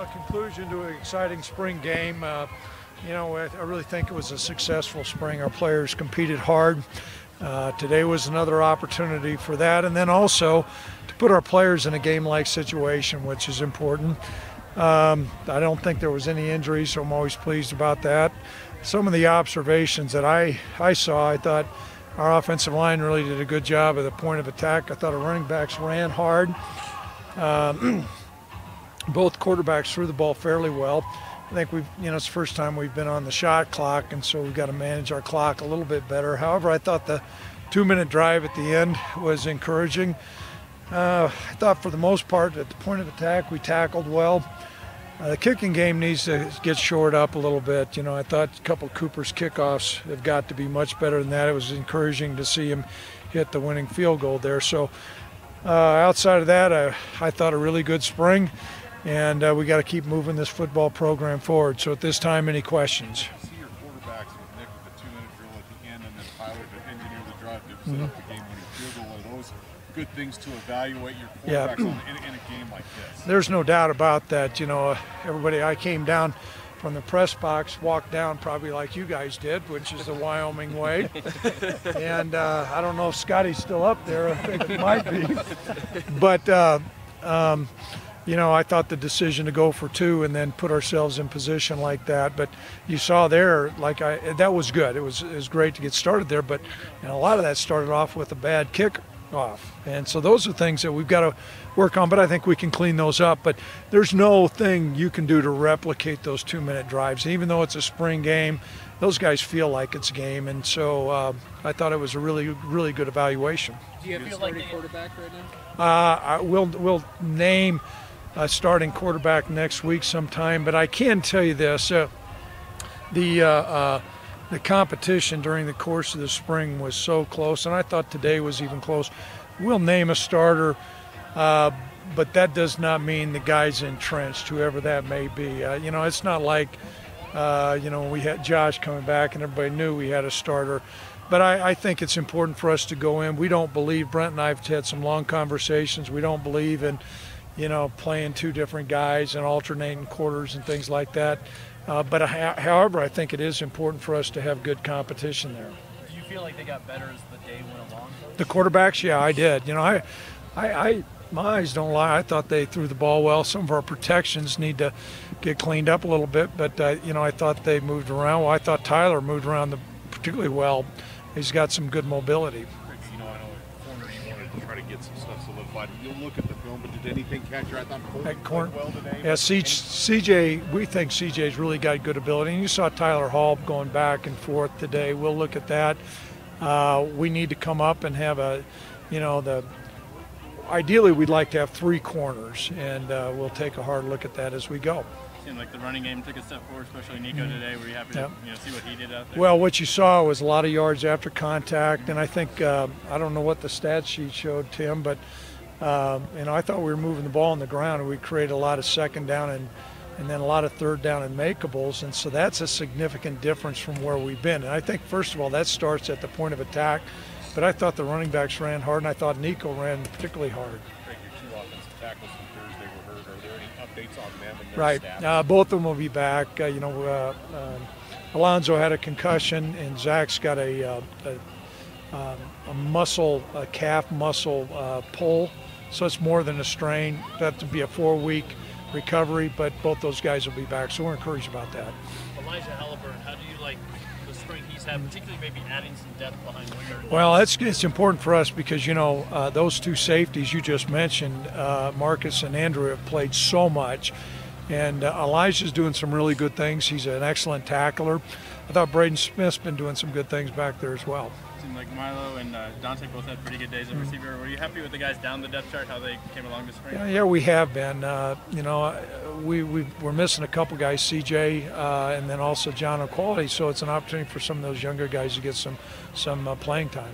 a conclusion to an exciting spring game. You know, I really think it was a successful spring. Our players competed hard. Today was another opportunity for that, and then also to put our players in a game-like situation, which is important. I don't think there was any injuries, so I'm always pleased about that. Some of the observations that I saw, I thought our offensive line really did a good job at the point of attack. I thought our running backs ran hard. Both quarterbacks threw the ball fairly well. I think it's the first time we've been on the shot clock, and so we've got to manage our clock a little bit better. However, I thought the 2-minute drive at the end was encouraging. I thought for the most part at the point of attack we tackled well. The kicking game needs to get shored up a little bit. You know, I thought a couple of Cooper's kickoffs have got to be much better than that. It was encouraging to see him hit the winning field goal there. So outside of that, I thought a really good spring, and we got to keep moving this football program forward. So at this time, any questions? I see your quarterbacks with Nick with the 2-minute drill at the end, and then Tyler to engineer the drive to set up the game-winning field goal. Are those good things to evaluate your quarterbacks on in a game like this? There's no doubt about that. You know, everybody, I came down from the press box, walked down probably like you guys did, which is the Wyoming way. And I don't know if Scotty's still up there. I think it might be. But, you know, I thought the decision to go for 2 and then put ourselves in position like that. But you saw there, that was good. It was great to get started there. But a lot of that started off with a bad kick off, and so those are things that we've got to work on, but I think we can clean those up. But there's no thing you can do to replicate those 2-minute drives. Even though it's a spring game, those guys feel like it's a game, and so I thought it was a really good evaluation. Do you feel like a quarterback right now? We'll name a starting quarterback next week sometime, but I can tell you this: the competition during the course of the spring was so close, and I thought today was even close. We'll name a starter, but that does not mean the guy's entrenched, whoever that may be. You know, it's not like, when we had Josh coming back and everybody knew we had a starter. But I think it's important for us to go in. We don't believe, Brent and I have had some long conversations, we don't believe in, playing 2 different guys and alternating quarters and things like that. However, I think it is important for us to have good competition there. Do you feel like they got better as the day went along? The quarterbacks, yeah, I did. You know, my eyes don't lie. I thought they threw the ball well. Some of our protections need to get cleaned up a little bit, but I thought they moved around. Well, I thought Tyler moved around particularly well. He's got some good mobility. I know at corner you wanted to try to get some stuff solidified. You'll look at the film, but did anything catch your eye? I thought Coleman played well today. Yeah, CJ, we think CJ's really got good ability. And you saw Tyler Hall going back and forth today. We'll look at that. We need to come up and have ideally we'd like to have 3 corners, and we'll take a hard look at that as we go. Seemed like the running game took a step forward, especially Nico today. Were you happy to see what he did out there? Well, what you saw was a lot of yards after contact, and I think I don't know what the stat sheet showed, Tim, but I thought we were moving the ball on the ground, and we created a lot of second down and then a lot of third down and makeables, and so that's a significant difference from where we've been. And I think, first of all, that starts at the point of attack, but I thought the running backs ran hard, and I thought Nico ran particularly hard. Craig, your 2 offensive tackles from Thursday were hurt. Are there any updates on them and their Right. staff? Both of them will be back. Alonzo had a concussion, and Zach's got a calf muscle pull, so it's more than a strain. That would be a 4-week recovery, but both those guys will be back, so we're encouraged about that. Elijah Halliburton, how do you like the spring he's had, particularly maybe adding some depth behind Winger? Well, it's important for us because, those 2 safeties you just mentioned, Marcus and Andrew, have played so much. And Elijah's doing some really good things. He's an excellent tackler. I thought Braden Smith's been doing some good things back there as well. It seemed like Milo and Dante both had pretty good days at receiver. Were you happy with the guys down the depth chart, how they came along this spring? Yeah, we have been. We're missing a couple guys, CJ, and then also John O'Quality. So it's an opportunity for some of those younger guys to get some playing time.